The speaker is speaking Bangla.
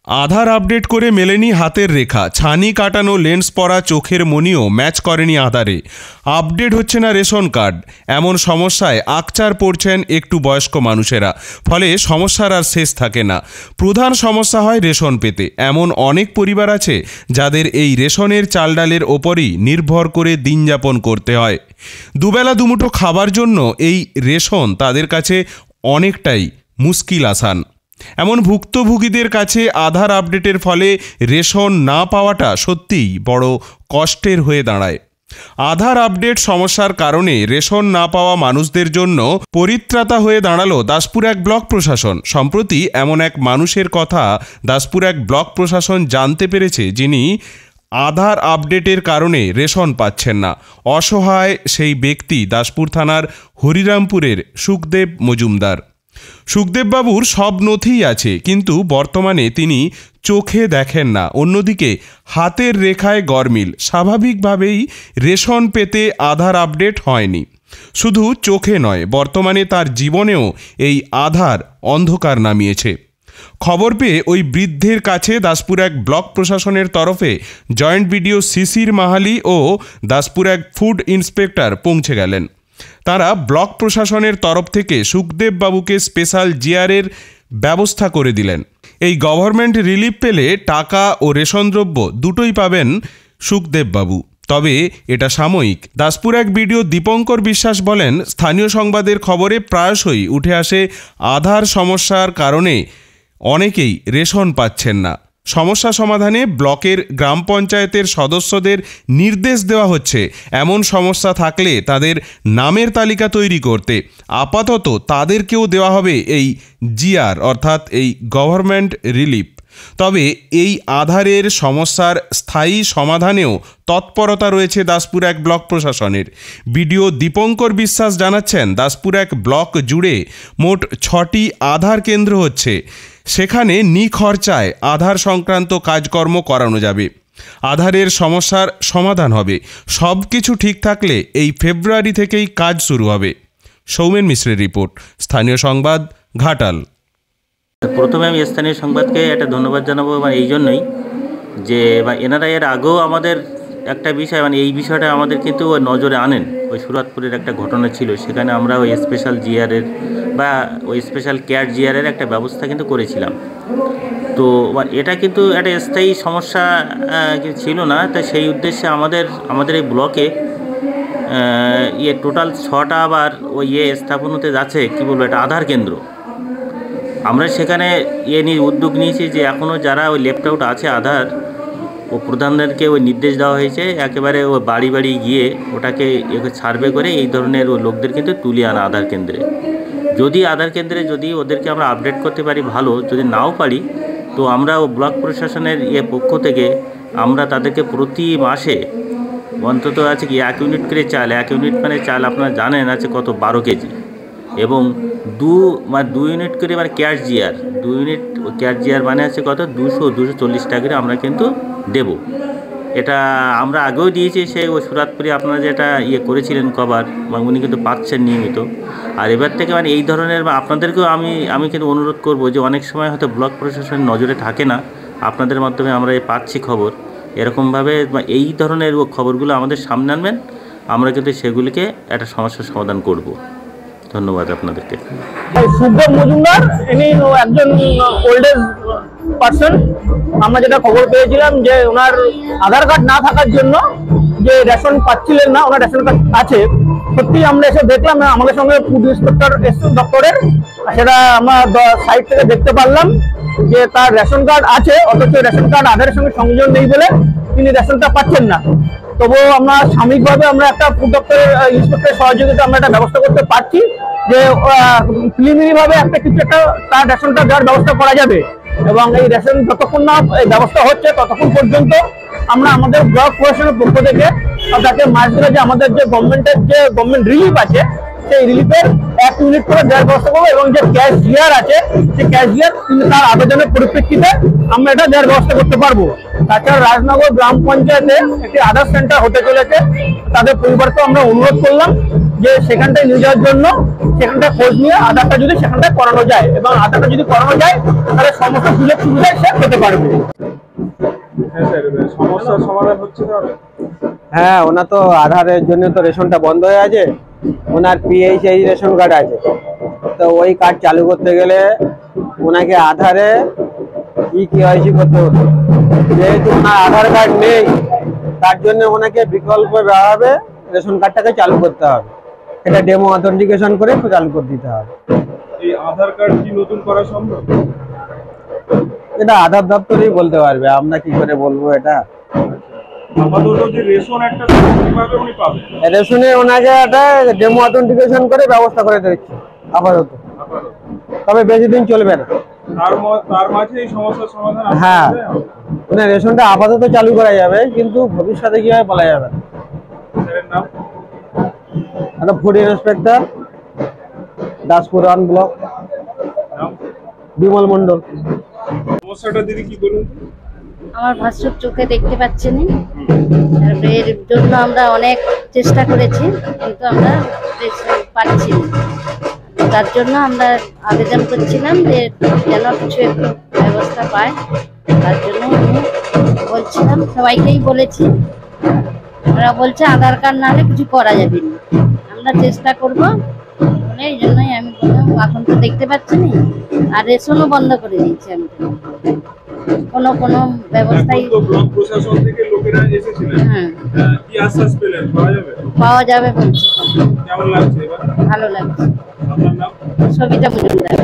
আধার আপডেট করে মেলেনি হাতের রেখা, ছানি কাটানো লেন্স পরা চোখের মনিও ম্যাচ করেনি আধারে। আপডেট হচ্ছে না রেশন কার্ড, এমন সমস্যায় আকচার পড়ছেন একটু বয়স্ক মানুষেরা। ফলে সমস্যার আর শেষ থাকে না। প্রধান সমস্যা হয় রেশন পেতে। এমন অনেক পরিবার আছে যাদের এই রেশনের চাল ডালের ওপরই নির্ভর করে দিন যাপন করতে হয়। দুবেলা দুমুঠো খাবার জন্য এই রেশন তাদের কাছে অনেকটাই মুশকিল আসান। এমন ভুক্তভোগীদের কাছে আধার আপডেটের ফলে রেশন না পাওয়াটা সত্যিই বড় কষ্টের হয়ে দাঁড়ায়। আধার আপডেট সমস্যার কারণে রেশন না পাওয়া মানুষদের জন্য পরিত্রাতা হয়ে দাঁড়ালো দাসপুর এক ব্লক প্রশাসন। সম্প্রতি এমন এক মানুষের কথা দাসপুর এক ব্লক প্রশাসন জানতে পেরেছে, যিনি আধার আপডেটের কারণে রেশন পাচ্ছেন না। অসহায় সেই ব্যক্তি দাসপুর থানার হরিরামপুরের সুখদেব মজুমদার। সুখদেববাবুর সব নথিই আছে, কিন্তু বর্তমানে তিনি চোখে দেখেন না। অন্যদিকে হাতের রেখায় গরমিল। স্বাভাবিকভাবেই রেশন পেতে আধার আপডেট হয়নি। শুধু চোখে নয়, বর্তমানে তার জীবনেও এই আধার অন্ধকার নামিয়েছে। খবর পেয়ে ওই বৃদ্ধের কাছে দাসপুর এক ব্লক প্রশাসনের তরফে জয়েন্ট বিডিও শিশির মাহালি ও দাসপুর এক ফুড ইন্সপেক্টর পৌঁছে গেলেন। তারা ব্লক প্রশাসনের তরফ থেকে সুখদেব বাবুকে স্পেশাল জিআরের ব্যবস্থা করে দিলেন। এই গভর্নমেন্ট রিলিফ পেলে টাকা ও রেশন দ্রব্য দুটোই পাবেন সুখদেব বাবু। তবে এটা সাময়িক। দাসপুর এক বিডিও দীপঙ্কর বিশ্বাস বলেন, স্থানীয় সংবাদের খবরে প্রায়শই উঠে আসে আধার সমস্যার কারণে অনেকেই রেশন পাচ্ছেন না। সমস্যা সমাধানে ব্লকের গ্রাম পঞ্চায়েতের সদস্যদের নির্দেশ দেওয়া হচ্ছে এমন সমস্যা থাকলে তাদের নামের তালিকা তৈরি করতে। আপাতত তাদেরকেও দেওয়া হবে এই জিআর, অর্থাৎ এই গভর্নমেন্ট রিলিফ। তবে এই আধারের সমস্যার স্থায়ী সমাধানেও তৎপরতা রয়েছে দাসপুর এক ব্লক প্রশাসনের। বিডিও দীপঙ্কর বিশ্বাস জানাচ্ছেন, দাসপুর এক ব্লক জুড়ে মোট 6টি আধার কেন্দ্র হচ্ছে। সেখানে নিখরচায় আধার সংক্রান্ত কাজকর্ম করানো যাবে। আধারের সমস্যার সমাধান হবে। সব কিছু ঠিক থাকলে এই ফেব্রুয়ারি থেকেই কাজ শুরু হবে। সৌমেন মিশ্রের রিপোর্ট, স্থানীয় সংবাদ, ঘাটাল। প্রথমে আমি স্থানীয় সংবাদকে একটা ধন্যবাদ জানাবো, এই জন্যই যে এনারা এর আগেও আমাদের একটা বিষয় এই বিষয়টা আমাদের কিন্তু নজরে আনেন। ওই সুরাতপুরের একটা ঘটনা ছিল, সেখানে আমরা ওই স্পেশাল জিআরের বা ওই স্পেশাল কেয়ার জিআরের একটা ব্যবস্থা কিন্তু করেছিলাম। তো এটা কিন্তু একটা স্থায়ী সমস্যা ছিল না। তাই সেই উদ্দেশ্যে আমাদের এই ব্লকে টোটাল 6টা আবার ওই স্থাপন হতে যাচ্ছে, কী বলবো, এটা আধার কেন্দ্র। আমরা সেখানে নিয়ে উদ্যোগ নিয়েছি যে এখনও যারা ওই লেফট আউট আছে আধার, ও প্রধানদেরকে ওই নির্দেশ দেওয়া হয়েছে একেবারে ও বাড়ি বাড়ি গিয়ে ওটাকে সার্ভে করে এই ধরনের ও লোকদের কিন্তু তুলে আনা আধার কেন্দ্রে। যদি আধার কেন্দ্রে যদি ওদেরকে আমরা আপডেট করতে পারি ভালো, যদি নাও পারি তো আমরা ও ব্লক প্রশাসনের পক্ষ থেকে আমরা তাদেরকে প্রতি মাসে অন্তত আছে কি 1 ইউনিট করে চাল, 1 ইউনিট মানে চাল আপনারা জানেন আছে কত, 12 কেজি, এবং 2 ইউনিট করে cash GR, 2 unit cash GR মানে আছে কত, 240 টাকা করে আমরা কিন্তু দেব। এটা আমরা আগেও দিয়েছি, সেই ওই সুরাতপুরে আপনারা যেটা করেছিলেন কভার, উনি কিন্তু পাচ্ছেন নিয়মিত। আর এবার থেকে এই ধরনের আপনাদেরকেও আমি কিন্তু অনুরোধ করব যে অনেক সময় হয়তো ব্লক প্রশাসনের নজরে থাকে না, আপনাদের মাধ্যমে আমরা পাচ্ছি খবর। এরকমভাবে এই ধরনের খবরগুলো আমাদের সামনে আনবেন, আমরা কিন্তু সেগুলিকে একটা সমস্যার সমাধান করব। ধন্যবাদ আপনাদেরকে। সুখদেব মজুমদার, ইনি একজন ওল্ড এজ পার্সন। আমরা যেটা খবর পেয়েছিলাম যে ওনার আধার কার্ড না থাকার জন্য যে রেশন পাচ্ছিলেন না, ওনার রেশন কার্ড আছে। সত্যি আমরা এসে দেখলাম, আমাদের সঙ্গে ফুড ইন্সপেক্টর এসেছেন দপ্তরের, সেটা আমরা সাইট থেকে দেখতে পারলাম যে তার রেশন কার্ড আছে, অথচ রেশন কার্ড আধারের সঙ্গে সংযোজন নেই বলে তিনি রেশনটা পাচ্ছেন না। তবুও আমরা সাময়িকভাবে আমরা একটা ফুড দপ্তরের ইন্সপেক্টরের সহযোগিতা আমরা একটা ব্যবস্থা করতে পারছি যে প্রিলিমিনারি ভাবে একটা কিছু একটা তার রেশনটা দেওয়ার ব্যবস্থা করা যাবে। এবং এই রেশন যতক্ষণ না এই ব্যবস্থা হচ্ছে ততক্ষণ পর্যন্ত আমরা আমাদের ব্লক প্রশাসনের পক্ষ থেকে তাকে মাস ধরে যে আমাদের যে গভর্নমেন্ট রিলিফ আছে, সেই রিলিফের 1 ইউনিট করে দেওয়ার ব্যবস্থা করবো। এবং যে ক্যাশ জিআর আছে, সেই ক্যাশ জিআর তার আবেদনের পরিপ্রেক্ষিতে আমরা এটা দেওয়ার ব্যবস্থা করতে পারবো। তাছাড়া রাজনগর গ্রাম পঞ্চায়েতে একটি আধার সেন্টার হতে চলেছে, তাদের পরিবারকেও আমরা অনুরোধ করলাম যে সেখানটায় নিয়ে যাওয়ার জন্য সেখানটায় খোঁজ নিয়ে আধারটা যদি সেখানটায় করানো যায় এবং আধারটা যদি করানো যায় তাহলে সমস্ত সুযোগ সুবিধা সে পেতে পারবে। হ্যাঁ স্যার, সমস্যার সমাধান হচ্ছে তো? হ্যাঁ, ওনার তো আধারের জন্য তো রেশনটা বন্ধ হয়ে আছে। ওনার পিএইচআই রেশন কার্ড আছে, তো ওই কার্ড চালু করতে গেলে ওনাকে আধারে কেওয়াইসি করতে হতো। যেহেতু ওনার আধার কার্ড নেই, তার জন্য ওনাকে বিকল্পভাবে রেশন কার্ডটাকে চালু করতে হবে। এটা ডেমো অথেন্টিকেশন করে চালু করে দিতে হবে। এই আধার কার্ড কি নতুন করা সম্ভব? এটা আধার দপ্তরেই বলতে পারবে, আমরা কি করে বলবো এটা। আপাতত যে রেশন একটা কিভাবে উনি পাবেন? রেশনে ওনাকে একটা ডেমো অথেন্টিকেশন করে ব্যবস্থা করে দিচ্ছে আপাতত, তবে বেশি দিন চলবে না। তার মাঝে এই সমস্যার সমাধান আসতে হ্যাঁ, হবে। মানে রেশনটা আপাতত চালু করা যাবে, কিন্তু ভবিষ্যতে কি হয় বলা যাবে না। স্যারের নাম? একটা ফুড ইন্সপেক্টর, দাসপুর 1 ব্লক, নাম? বিমল মন্ডল। সমস্যাটা দিদি কি বলুন? আমার ভাসুর চোখে দেখতে পাচ্ছে না, এর জন্য আমরা অনেক চেষ্টা করেছি, কিন্তু আমরা পাচ্ছি না। তার জন্য আমরা আবেদন করছিলাম যে যেন কিছু একটু ব্যবস্থা পায়। তার জন্য আমি বলছিলাম, সবাইকেই বলেছি, ওরা বলছে আধার কার্ড না হলে কিছু করা যাবে না। আমরা চেষ্টা করবো বলে এই জন্যই আমি বললাম, এখন তো দেখতে পাচ্ছি না, আর রেশনও বন্ধ করে দিয়েছি আমি। কোনো ব্যবস্থাই এখন তো ব্লক প্রশাসন থেকে লোকেরা এসেছিলেন, কি আশ্বাস পেলেন? পাওয়া যাবে বলছে। কেমন লাগছে এবার? ভালো লাগছে। আপনার নাম? সবিতা মজুমদার।